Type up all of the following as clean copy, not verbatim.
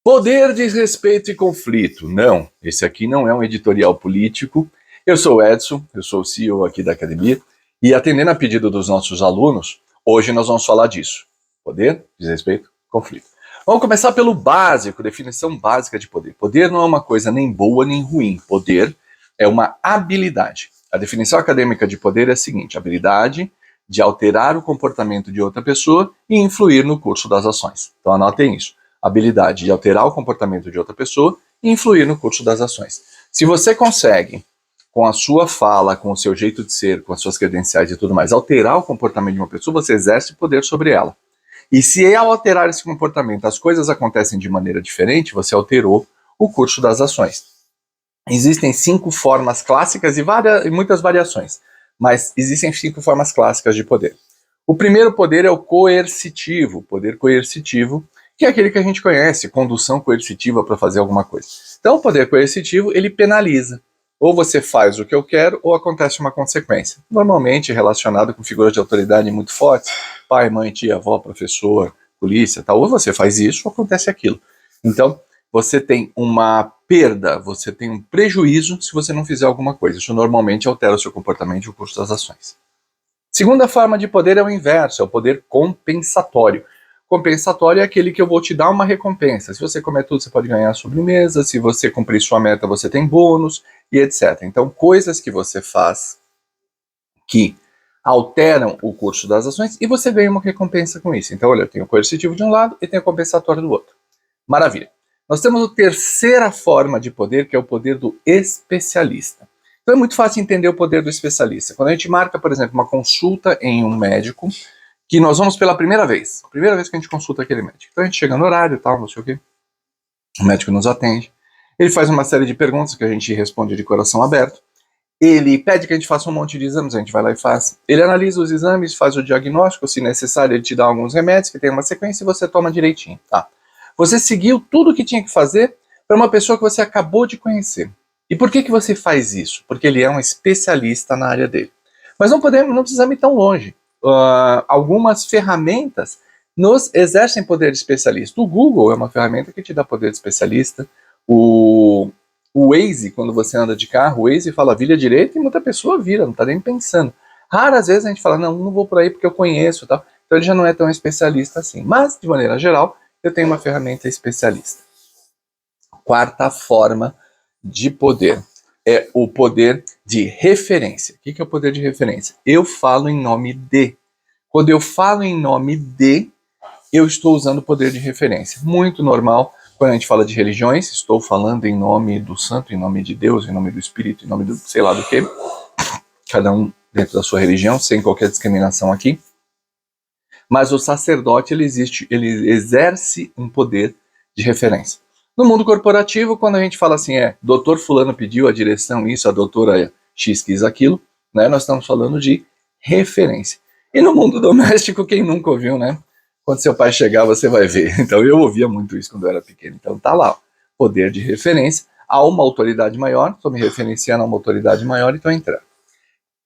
Poder, desrespeito e conflito. Não, esse aqui não é um editorial político. Eu sou o Edson, eu sou o CEO aqui da academia, e atendendo a pedido dos nossos alunos, hoje nós vamos falar disso. Poder, desrespeito, conflito. Vamos começar pelo básico, definição básica de poder. Poder não é uma coisa nem boa nem ruim. Poder é uma habilidade. A definição acadêmica de poder é a seguinte: habilidade de alterar o comportamento de outra pessoa e influir no curso das ações. Então anotem isso. Habilidade de alterar o comportamento de outra pessoa e influir no curso das ações. Se você consegue, com a sua fala, com o seu jeito de ser, com as suas credenciais e tudo mais, alterar o comportamento de uma pessoa, você exerce poder sobre ela. E se ao alterar esse comportamento as coisas acontecem de maneira diferente, você alterou o curso das ações. Existem 5 formas clássicas e muitas variações, mas existem 5 formas clássicas de poder. O primeiro poder é o coercitivo, poder coercitivo, que é aquele que a gente conhece, condução coercitiva para fazer alguma coisa. Então, o poder coercitivo, ele penaliza. Ou você faz o que eu quero, ou acontece uma consequência. Normalmente relacionado com figuras de autoridade muito fortes, pai, mãe, tia, avó, professor, polícia, tal. Ou você faz isso, ou acontece aquilo. Então, você tem uma perda, você tem um prejuízo se você não fizer alguma coisa. Isso normalmente altera o seu comportamento e o curso das ações. Segunda forma de poder é o inverso, é o poder compensatório. Compensatório é aquele que eu vou te dar uma recompensa. Se você comer tudo, você pode ganhar sobremesa. Se você cumprir sua meta, você tem bônus e etc. Então, coisas que você faz que alteram o curso das ações e você ganha uma recompensa com isso. Então, olha, eu tenho o coercitivo de um lado e tenho o compensatório do outro. Maravilha. Nós temos a terceira forma de poder, que é o poder do especialista. Então, é muito fácil entender o poder do especialista. Quando a gente marca, por exemplo, uma consulta em um médico, que nós vamos pela primeira vez que a gente consulta aquele médico. Então a gente chega no horário e tal, não sei o quê. O médico nos atende. Ele faz uma série de perguntas que a gente responde de coração aberto. Ele pede que a gente faça um monte de exames, a gente vai lá e faz. Ele analisa os exames, faz o diagnóstico, se necessário ele te dá alguns remédios que tem uma sequência e você toma direitinho. Tá. Você seguiu tudo o que tinha que fazer para uma pessoa que você acabou de conhecer. E por que você faz isso? Porque ele é um especialista na área dele. Mas não precisamos ir tão longe. Algumas ferramentas nos exercem poder de especialista. O Google é uma ferramenta que te dá poder de especialista. O Waze, quando você anda de carro, o Waze fala vira direita e muita pessoa vira, não está nem pensando. Raras vezes a gente fala, não vou por aí porque eu conheço. Tal. Então ele já não é tão especialista assim. Mas, de maneira geral, eu tenho uma ferramenta especialista. Quarta forma de poder é o poder de referência. O que é o poder de referência? Eu falo em nome de. Quando eu falo em nome de, eu estou usando o poder de referência. Muito normal, quando a gente fala de religiões, estou falando em nome do santo, em nome de Deus, em nome do Espírito, em nome do sei lá do que. Cada um dentro da sua religião, sem qualquer discriminação aqui. Mas o sacerdote, ele exerce um poder de referência. No mundo corporativo, quando a gente fala assim, doutor fulano pediu a direção isso, a doutora X quis aquilo, né, nós estamos falando de referência. E no mundo doméstico, quem nunca ouviu, né? Quando seu pai chegar, você vai ver. Então eu ouvia muito isso quando eu era pequeno. Então tá lá, poder de referência a uma autoridade maior, estou me referenciando a uma autoridade maior e estou entrando.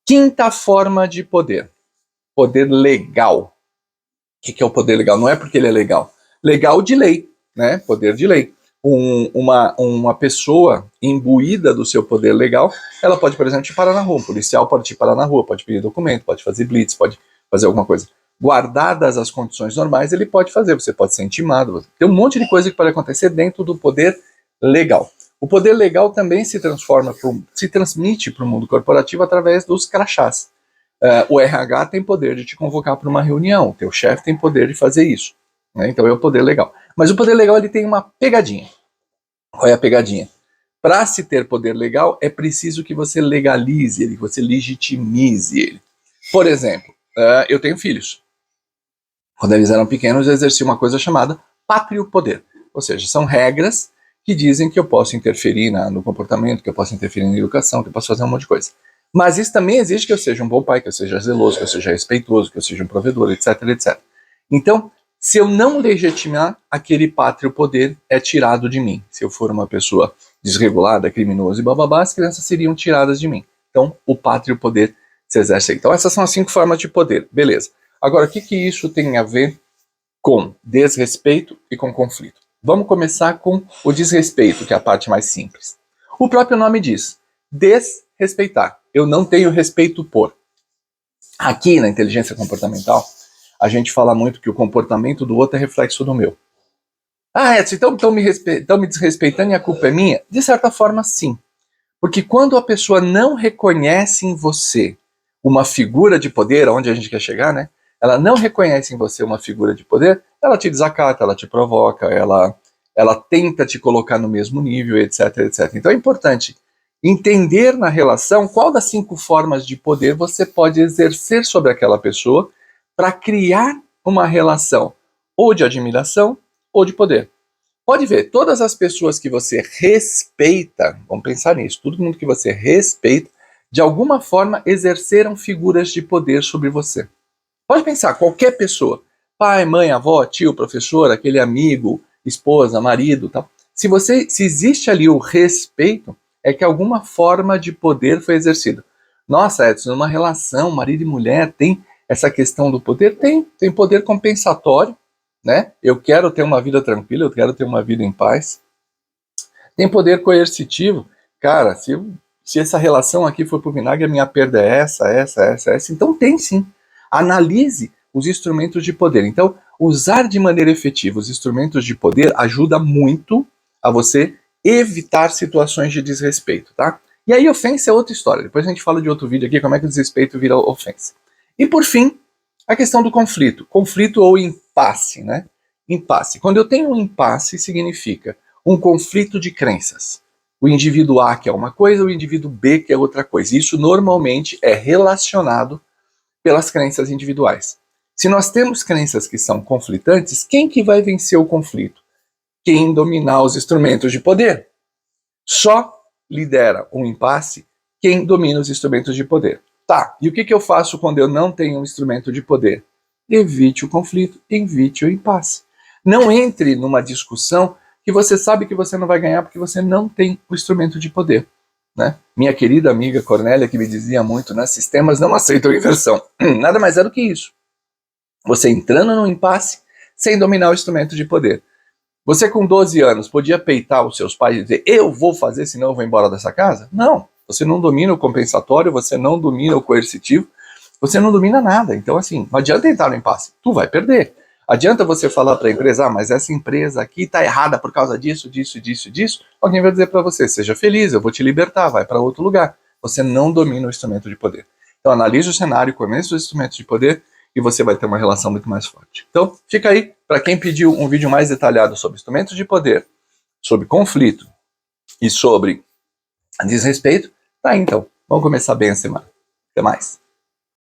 Quinta forma de poder, poder legal. O que é o poder legal? Não é porque ele é legal. Legal de lei, né? Poder de lei. Uma pessoa imbuída do seu poder legal, ela pode, por exemplo, te parar na rua. Um policial pode te parar na rua, pode pedir documento, pode fazer blitz, pode fazer alguma coisa. Guardadas as condições normais, ele pode fazer. Você pode ser intimado. Tem um monte de coisa que pode acontecer dentro do poder legal. O poder legal também se transmite para o mundo corporativo através dos crachás. O RH tem poder de te convocar para uma reunião, o teu chefe tem poder de fazer isso. Né? Então é o poder legal. Mas o poder legal ele tem uma pegadinha. Qual é a pegadinha? Para se ter poder legal, é preciso que você legalize ele, que você legitimize ele. Por exemplo, eu tenho filhos. Quando eles eram pequenos, eu exerci uma coisa chamada pátrio poder. Ou seja, são regras que dizem que eu posso interferir no comportamento, que eu posso interferir na educação, que eu posso fazer um monte de coisa. Mas isso também exige que eu seja um bom pai, que eu seja zeloso, que eu seja respeitoso, que eu seja um provedor, etc, etc. Então, se eu não legitimar, aquele pátrio poder é tirado de mim. Se eu for uma pessoa desregulada, criminosa e bababá, as crianças seriam tiradas de mim. Então, o pátrio poder se exerce aí. Então, essas são as 5 formas de poder. Beleza. Agora, o que isso tem a ver com desrespeito e com conflito? Vamos começar com o desrespeito, que é a parte mais simples. O próprio nome diz, desrespeitar. Eu não tenho respeito por. Aqui na inteligência comportamental, a gente fala muito que o comportamento do outro é reflexo do meu. Ah, Edson, então estão me desrespeitando e a culpa é minha? De certa forma, sim. Porque quando a pessoa não reconhece em você uma figura de poder, onde a gente quer chegar, né? Ela não reconhece em você uma figura de poder, ela te desacata, ela te provoca, ela tenta te colocar no mesmo nível, etc, etc. Então é importante entender na relação qual das 5 formas de poder você pode exercer sobre aquela pessoa para criar uma relação ou de admiração ou de poder. Pode ver, todas as pessoas que você respeita, vamos pensar nisso, todo mundo que você respeita, de alguma forma exerceram figuras de poder sobre você. Pode pensar, qualquer pessoa, pai, mãe, avó, tio, professor, aquele amigo, esposa, marido, tal. Se existe ali o respeito, é que alguma forma de poder foi exercida. Nossa, Edson, numa relação, marido e mulher, tem essa questão do poder? Tem poder compensatório, né? Eu quero ter uma vida tranquila, eu quero ter uma vida em paz. Tem poder coercitivo. Cara, se essa relação aqui for pro vinagre, a minha perda é essa. Então tem sim. Analise os instrumentos de poder. Então, usar de maneira efetiva os instrumentos de poder ajuda muito a você evitar situações de desrespeito, tá? E aí, ofensa é outra história. Depois a gente fala de outro vídeo aqui, como é que o desrespeito vira ofensa. E por fim, a questão do conflito. Conflito ou impasse, né? Impasse. Quando eu tenho um impasse, significa um conflito de crenças. O indivíduo A quer uma coisa, o indivíduo B quer outra coisa. Isso normalmente é relacionado pelas crenças individuais. Se nós temos crenças que são conflitantes, quem que vai vencer o conflito? Quem dominar os instrumentos de poder. Só lidera um impasse quem domina os instrumentos de poder. Tá, e o que eu faço quando eu não tenho um instrumento de poder? Evite o conflito, evite o impasse. Não entre numa discussão que você sabe que você não vai ganhar porque você não tem o instrumento de poder. Né? Minha querida amiga Cornélia, que me dizia muito, né, sistemas não aceitam inversão. Nada mais é do que isso. Você entrando num impasse sem dominar o instrumento de poder. Você com 12 anos podia peitar os seus pais e dizer, eu vou fazer, senão eu vou embora dessa casa? Não. Você não domina o compensatório, você não domina o coercitivo, você não domina nada. Então, assim, não adianta entrar no impasse. Tu vai perder. Adianta você falar para a empresa, mas essa empresa aqui está errada por causa disso. Alguém vai dizer para você, seja feliz, eu vou te libertar, vai para outro lugar. Você não domina o instrumento de poder. Então, analise o cenário, conheça os instrumentos de poder e você vai ter uma relação muito mais forte. Então, fica aí, para quem pediu um vídeo mais detalhado sobre instrumentos de poder, sobre conflito e sobre desrespeito, tá aí então. Vamos começar bem a semana. Até mais.